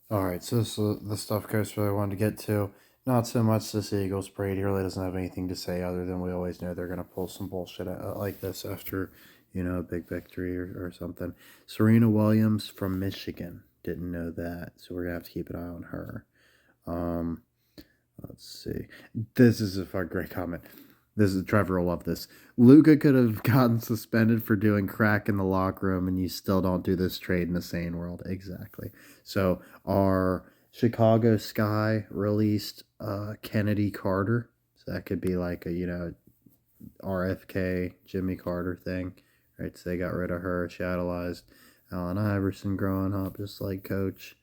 All right, so this is the stuff Coach really wanted to get to. Not so much this Eagles parade. He really doesn't have anything to say other than we always know they're going to pull some bullshit out like this after, a big victory or something. Serena Williams from Michigan. Didn't know that, so we're going to have to keep an eye on her. Um, let's see. This is a great comment. This is Trevor will love this. Luca could have gotten suspended for doing crack in the locker room, and you still don't do this trade in the sane world. Exactly. So our Chicago Sky released Kennedy Carter. So that could be like a RFK Jimmy Carter thing, right? So they got rid of her. She idolized Allen Iverson growing up, just like Coach.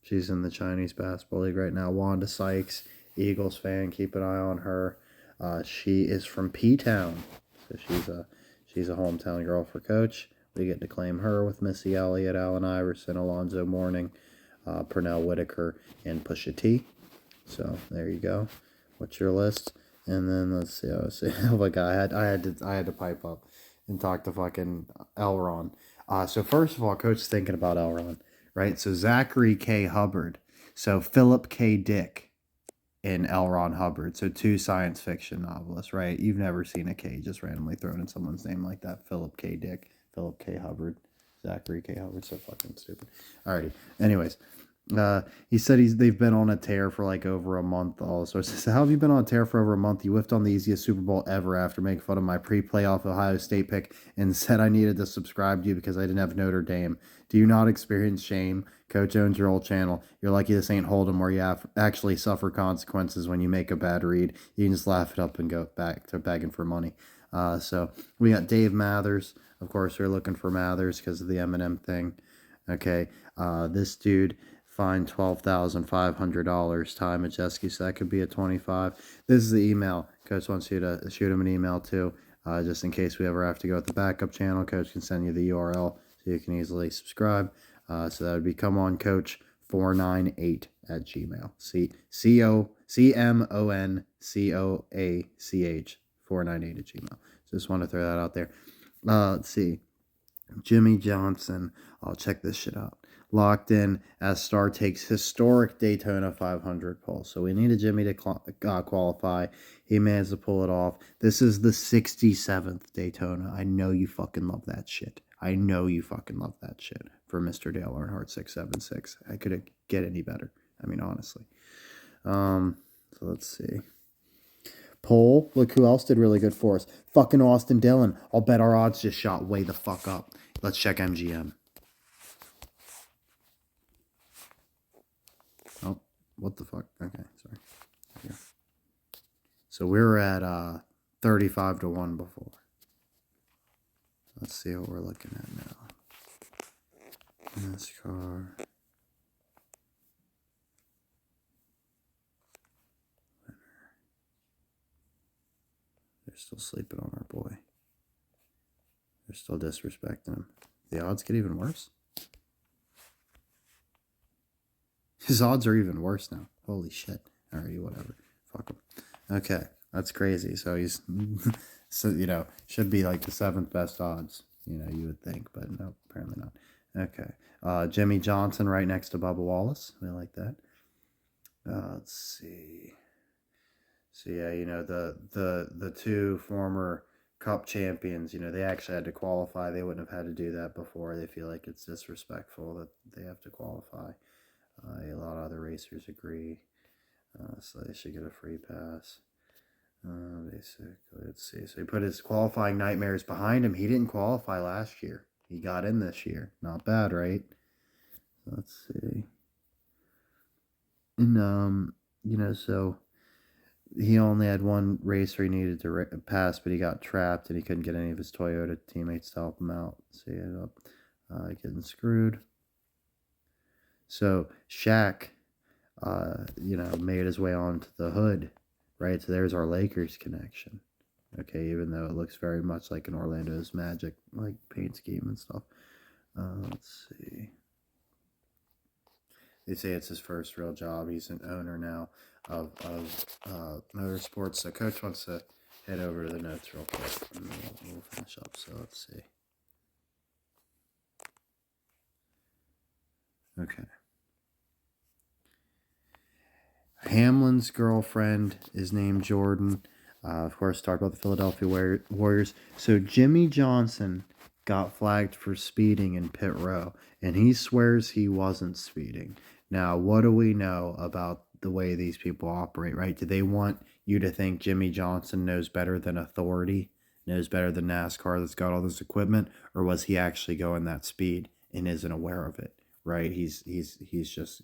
She's in the Chinese Basketball League right now. Wanda Sykes, Eagles fan. Keep an eye on her. She is from P-Town, so she's a hometown girl for Coach. We get to claim her with Missy Elliott, Allen Iverson, Alonzo Mourning, Pernell Whitaker, and Pusha T. So there you go. What's your list? And then let's see. Oh my god, I had to pipe up and talk to fucking Elron. So first of all, Coach is thinking about Elron, right? So Zachary K. Hubbard. So Philip K. Dick and L. Ron Hubbard. So two science fiction novelists, right? You've never seen a K just randomly thrown in someone's name like that. Philip K. Dick, Philip K. Hubbard, Zachary K. Hubbard. So fucking stupid. Alrighty. Anyways, he said they've been on a tear for like over a month. Also, so how have you been on a tear for over a month? You whiffed on the easiest Super Bowl ever after making fun of my pre-playoff Ohio State pick and said I needed to subscribe to you because I didn't have Notre Dame. Do you not experience shame? Coach owns your old channel. You're lucky this ain't Hold'em where you actually suffer consequences when you make a bad read. You can just laugh it up and go back to begging for money. So we got Dave Mathers. Of course, we're looking for Mathers because of the Eminem thing. Okay, this dude fined $12,500. Ty Majeski, so that could be a 25. This is the email. Coach wants you to shoot him an email too, just in case we ever have to go with the backup channel. Coach can send you the URL so you can easily subscribe. So that would be come on coach 498 at Gmail. CMONCOACH 498 at Gmail. Just want to throw that out there. Let's see. Jimmie Johnson. I'll check this shit out. Locked in as Star takes historic Daytona 500 pole. So we needed Jimmie to qualify. He managed to pull it off. This is the 67th Daytona. I know you fucking love that shit. I know you fucking love that shit for Mr. Dale Earnhardt 676. I couldn't get any better. I mean, honestly. So let's see. Pole. Look who else did really good for us. Fucking Austin Dillon. I'll bet our odds just shot way the fuck up. Let's check MGM. Oh, what the fuck? Okay, sorry. Here. So we were at 35 to 1 before. Let's see what we're looking at now. NASCAR. They're still sleeping on our boy. They're still disrespecting him. The odds get even worse. His odds are even worse now. Holy shit. Alrighty, whatever. Fuck him. Okay, that's crazy. So he's, so, should be like the 7th best odds. You would think, but no, apparently not. Okay. Jimmie Johnson right next to Bubba Wallace. We like that. Let's see. So yeah, the two former Cup champions, they actually had to qualify. They wouldn't have had to do that before. They feel like it's disrespectful that they have to qualify. A lot of other racers agree, so they should get a free pass. Basically, let's see. So he put his qualifying nightmares behind him. He didn't qualify last year. He got in this year. Not bad, right? Let's see. And so he only had one race where he needed to pass, but he got trapped and he couldn't get any of his Toyota teammates to help him out. So he ended up getting screwed. So Shaq, made his way onto the hood, right? So there's our Lakers connection. Okay, even though it looks very much like an Orlando's Magic, like paint scheme and stuff. Let's see. They say it's his first real job. He's an owner now of motorsports. So Coach wants to head over to the notes real quick, and we'll finish up. So let's see. Okay. Hamlin's girlfriend is named Jordan. Of course, talk about the Philadelphia Warriors. So Jimmie Johnson got flagged for speeding in pit row, and he swears he wasn't speeding. Now, what do we know about the way these people operate, right? Do they want you to think Jimmie Johnson knows better than authority, knows better than NASCAR that's got all this equipment, or was he actually going that speed and isn't aware of it, right? He's just,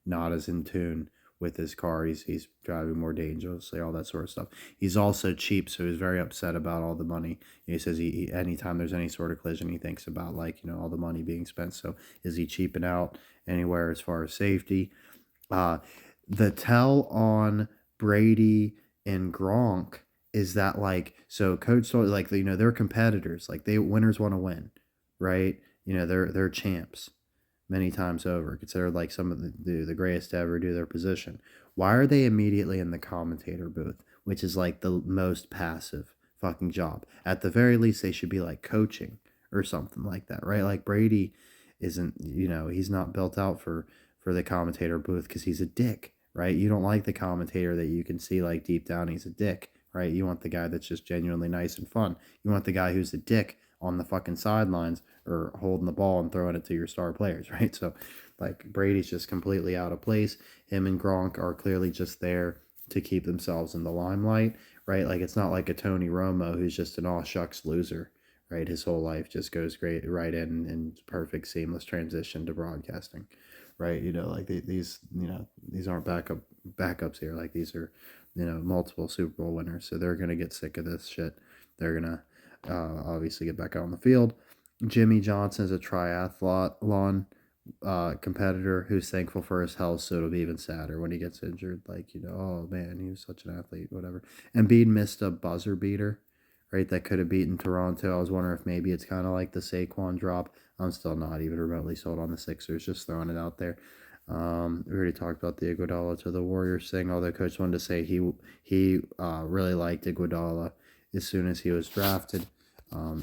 not as in tune with his car. He's driving more dangerously, all that sort of stuff. He's also cheap, so he's very upset about all the money. He says he anytime there's any sort of collision, he thinks about all the money being spent. So is he cheaping out anywhere as far as safety? The tell on Brady and Gronk is that so Coach told they're competitors, winners want to win, right? They're champs many times over, considered some of the greatest to ever do their position. Why are they immediately in the commentator booth, which is the most passive fucking job? At the very least, they should be coaching or something like that, right? Brady isn't, he's not built out for the commentator booth because he's a dick, right? You don't like the commentator that you can see deep down he's a dick, right? You want the guy that's just genuinely nice and fun. You want the guy who's a dick on the fucking sidelines or holding the ball and throwing it to your star players, right? So Brady's just completely out of place. Him and Gronk are clearly just there to keep themselves in the limelight, right? It's not like a Tony Romo who's just an all shucks loser, right? His whole life just goes great right in perfect seamless transition to broadcasting, right? These aren't backups here. These are multiple Super Bowl winners, so they're gonna get sick of this shit. They're gonna obviously get back out on the field. Jimmie Johnson is a triathlon competitor who's thankful for his health, so it'll be even sadder when he gets injured. Oh man, he was such an athlete, whatever. Embiid missed a buzzer beater, right? That could have beaten Toronto. I was wondering if maybe it's kind of like the Saquon drop. I'm still not even remotely sold on the Sixers, just throwing it out there. We already talked about the Iguodala to the Warriors thing, although Coach wanted to say he really liked Iguodala as soon as he was drafted.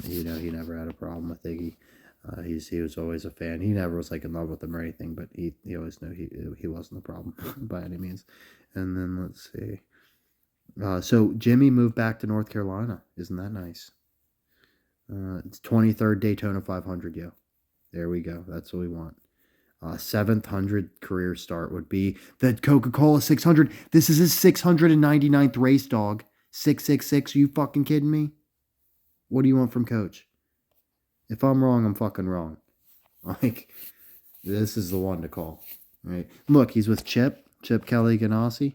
He never had a problem with Iggy. He was always a fan. He never was in love with him or anything, but he always knew he wasn't the problem by any means. And then let's see. So Jimmie moved back to North Carolina. Isn't that nice? It's 23rd Daytona 500, yo. There we go. That's what we want. 700 career start would be the Coca-Cola 600. This is his 699th race, dog. 666. Are you fucking kidding me? What do you want from Coach? If I'm wrong, I'm fucking wrong. This is the one to call. Right? Look, he's with Chip Kelly Ganassi.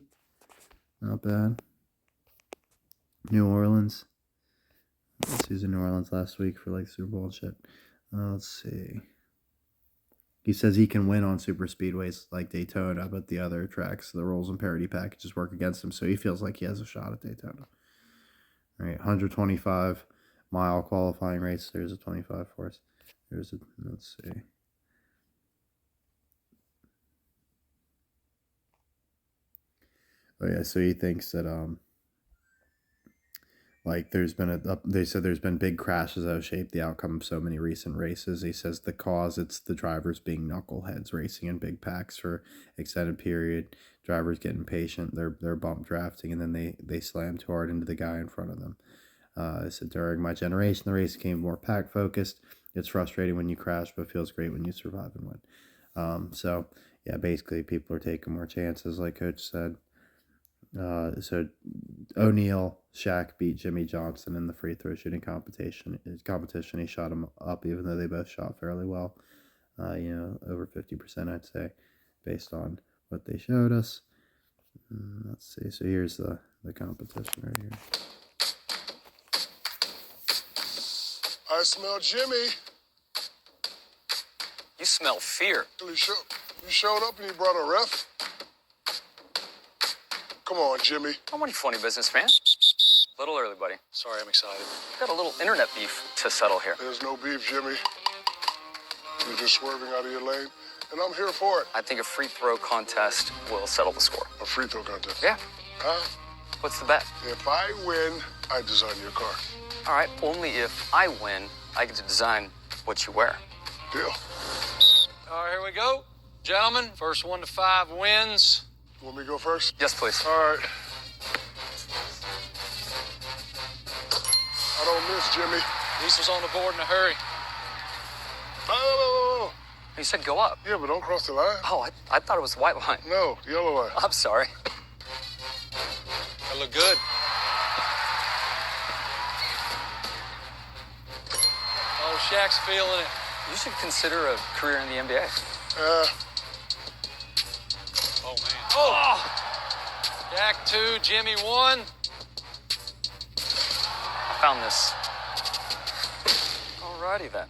Not bad. New Orleans. He was in New Orleans last week for Super Bowl and shit. Let's see. He says he can win on super speedways like Daytona, but the other tracks, the rules and parity packages work against him, so he feels like he has a shot at Daytona. All right, 125-mile qualifying race. There's a 25 for us. Let's see. Oh yeah, so he thinks that they said there's been big crashes that have shaped the outcome of so many recent races. He says it's the drivers being knuckleheads racing in big packs for extended period. Drivers get impatient, they're bump drafting, and then they slam too hard into the guy in front of them. I said during my generation, the race became more pack focused. It's frustrating when you crash, but feels great when you survive and win. So yeah, basically people are taking more chances, like Coach said. So O'Neal, Shaq beat Jimmie Johnson in the free throw shooting competition. He shot him up, even though they both shot fairly well. Over 50%, I'd say, based on what they showed us. Let's see. So here's the competition right here. I smell Jimmie. You smell fear. You showed up and you brought a ref? Come on, Jimmie. I'm a funny business, man. Little early, buddy. Sorry, I'm excited. Got a little internet beef to settle here. There's no beef, Jimmie. You're just swerving out of your lane, and I'm here for it. I think a free throw contest will settle the score. A free throw contest? Yeah. Huh? What's the bet? If I win, I design your car. All right, only if I win, I get to design what you wear. Deal. All right, here we go. Gentlemen, first 1 to 5 wins. Want me to go first? Yes, please. All right. I don't miss, Jimmie. Ace was on the board in a hurry. No. You said go up. Yeah, but don't cross the line. Oh, I thought it was the white line. No, yellow line. I'm sorry. That looked good. Oh, Shaq's feeling it. You should consider a career in the NBA. Oh, man. Oh! Shaq 2, Jimmie 1. I found this. Alrighty then.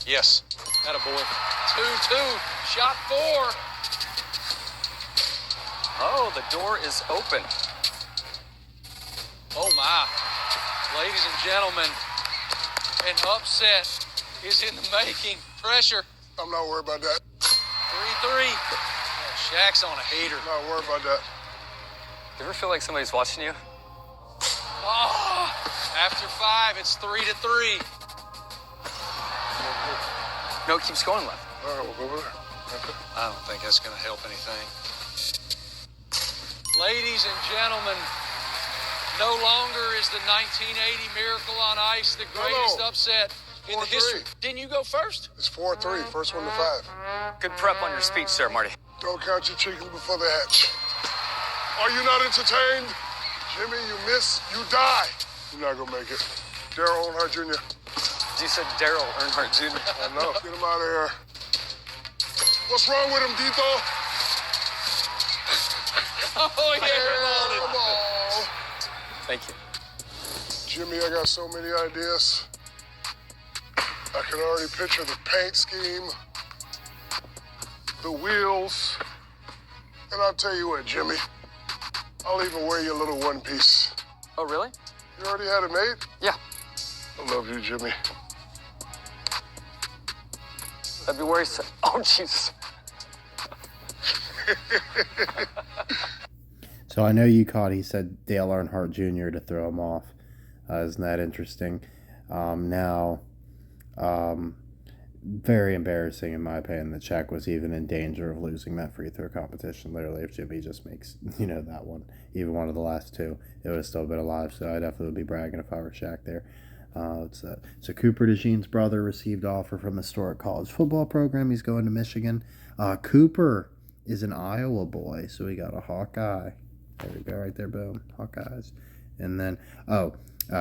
Yes. That a boy. 2-2. Shot 4. Oh, the door is open. Oh, my. Ladies and gentlemen, an upset is in the making. Pressure. I'm not worried about that. 3-3. Oh, Shaq's on a heater. Not worried about that. You ever feel like somebody's watching you? Oh, after 5, it's 3-3. No, it keeps going left. All right, we'll go over there. Okay. I don't think that's going to help anything. Ladies and gentlemen, no longer is the 1980 Miracle on Ice the greatest upset in the 4-3. history. Didn't you go first? It's 4-3, first one to 5. Good prep on your speech, sir, Marty. Don't count your chickens before they hatch. Are you not entertained? Jimmie, you miss, you die. You're not gonna make it. Daryl Earnhardt Jr. You said Daryl Earnhardt Jr. I know. Get him out of here. What's wrong with him, Dito? Oh, yeah. Come on. Thank you. Jimmie, I got so many ideas. I can already picture the paint scheme, the wheels, and I'll tell you what, Jimmie, I'll even wear your little one piece. Oh, really? You already had it made? Yeah. I love you, Jimmie. February 7th. Oh, Jesus. So I know you caught, he said Dale Earnhardt Jr. to throw him off. Isn't that interesting? Very embarrassing in my opinion that Shaq was even in danger of losing that free throw competition. Literally, if Jimmie just makes, that one, even one of the last two, it would have still been alive. So I definitely would be bragging if I were Shaq there. So Cooper DeJean's brother received offer from a historic college football program. He's going to Michigan. Cooper is an Iowa boy, so we got a Hawkeye. There we go, right there, boom, Hawkeyes. And then,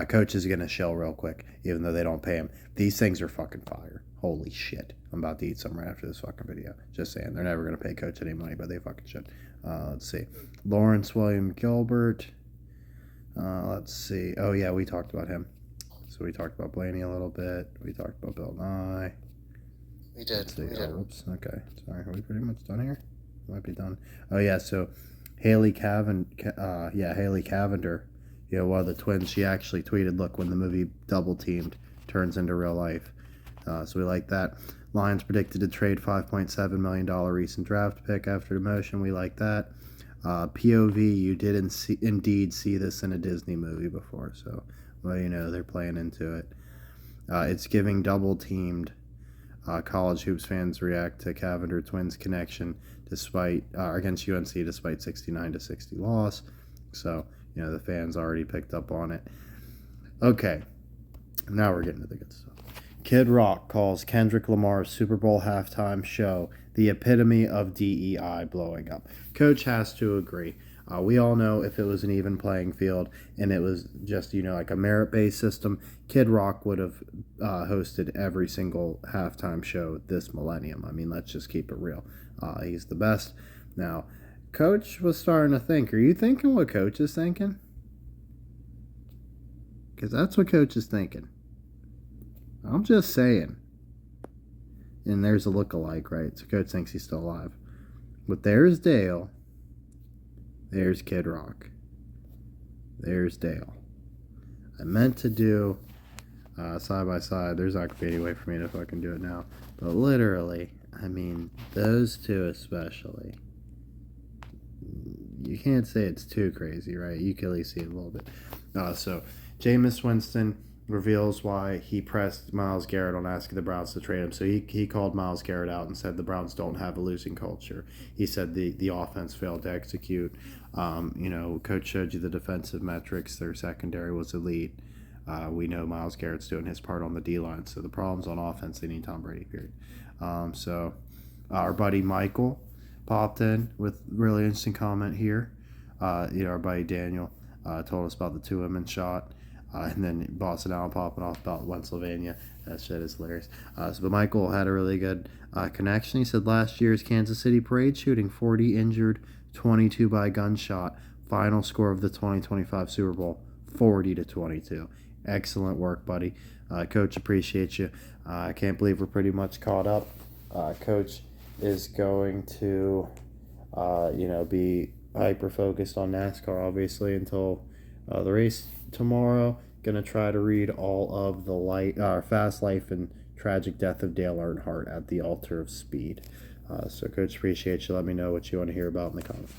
Coach is going to shell real quick, even though they don't pay him. These things are fucking fire. Holy shit. I'm about to eat some right after this fucking video. Just saying, they're never going to pay Coach any money, but they fucking should. Let's see. Lawrence William Gilbert. Let's see. Oh, yeah, we talked about him. So we talked about Blaney a little bit. We talked about Bill Nye. We did. Let's see. Oops. Okay. Sorry. Are we pretty much done here? Might be done. Oh, yeah. So Haley Cavender. One of the twins, she actually tweeted, look, when the movie Double Teamed turns into real life. So we like that. Lions predicted to trade $5.7 million recent draft pick after demotion. We like that. POV, you did indeed see this in a Disney movie before. So, well, they're playing into it. It's giving Double Teamed. College hoops fans react to Cavender twins connection despite against UNC despite 69-60 loss. So, the fans already picked up on it. Okay, now we're getting to the good stuff. Kid Rock calls Kendrick Lamar's Super Bowl halftime show the epitome of DEI blowing up. Coach has to agree. We all know if it was an even playing field and it was just, like a merit-based system, Kid Rock would have hosted every single halftime show this millennium. I mean, let's just keep it real. He's the best. Now, Coach was starting to think. Are you thinking what Coach is thinking? Because that's what Coach is thinking. I'm just saying. And there's a look-alike, right? So Coach thinks he's still alive. But there's Dale. There's Kid Rock. There's Dale. I meant to do side by side. There's not going to be any way for me to fucking do it now. But literally, I mean, those two especially. You can't say it's too crazy, right? You can at least see it a little bit. So, Jameis Winston reveals why he pressed Myles Garrett on asking the Browns to trade him. So he called Myles Garrett out and said the Browns don't have a losing culture. He said the offense failed to execute. Coach showed you the defensive metrics. Their secondary was elite. We know Myles Garrett's doing his part on the D-line. So the problem's on offense. They need Tom Brady, period. So our buddy Michael popped in with really interesting comment here. Our buddy Daniel told us about the 2 women shot. And then Boston Allen popping off about Pennsylvania. That shit is hilarious. But Michael had a really good connection. He said last year's Kansas City parade shooting, 40 injured, 22 by gunshot. Final score of the 2025 Super Bowl, 40-22. Excellent work, buddy. Coach, appreciate you. I can't believe we're pretty much caught up. Coach is going to, be hyper-focused on NASCAR, obviously, until the race tomorrow. Gonna try to read all of the Fast Life and Tragic Death of Dale Earnhardt at the Altar of Speed. So Coach, appreciate you. Let me know what you want to hear about in the comments.